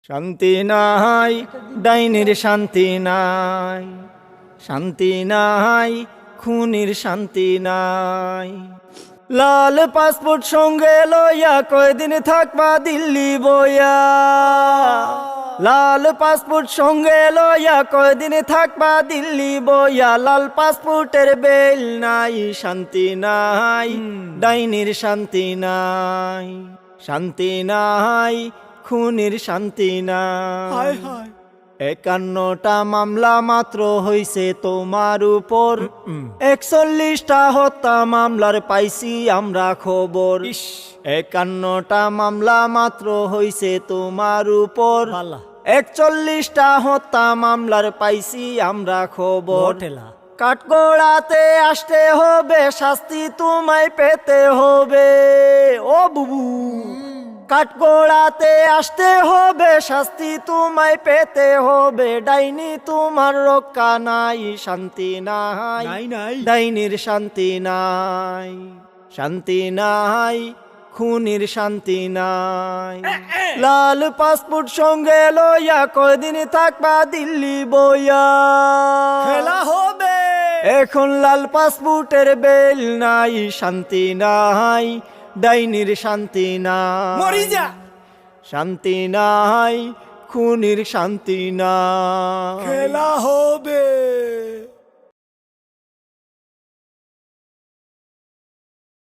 শান্তি নাই, ডাইনির শান্তি নাই, শান্তি নাই, খুনির শান্তি নাই। লাল পাসপোর্ট সঙ্গে লইয়া কয়দিন থাকবা দিল্লি বইয়া, লাল পাসপোর্ট সঙ্গে লইয়া কয়দিন থাকবা দিল্লি বইয়া। লাল পাসপোর্টের বেল নাই, শান্তি নাই, ডাইনির শান্তি নাই, শান্তি নাই, খুনির শান্তি নাই। 51টা মামলা মাত্র হইছে তোমার উপর, 41টা হত্যা মামলার পাইছি আমরা খবর। 51টা মামলা মাত্র হইছে তোমার উপর, 41টা হত্যা মামলার পাইছি আমরা খবর। কাঠগড়াতে আসতে হবে, শাস্তি তোমায় পেতে হবে। ও বুবু, কাঠগড়াতে আসতে হবে, শাস্তি তোমায় পেতে হবে। ডাইনি তোমার রক্ষা নাই, শান্তি নাই, ডাইনির শান্তি নাই, শান্তি নাই, খুনির শান্তি নাই। লাল পাসপোর্ট সঙ্গে লইয়া কয়দিন থাকবা দিল্লি বইয়া, খেলা হবে এখন। লাল পাসপোর্টের বেল নাই, শান্তি নাই, ডাইনির শান্তি নাই, মরি যা, শান্তি নাই, খুনির শান্তি নাই। খেলা হবে।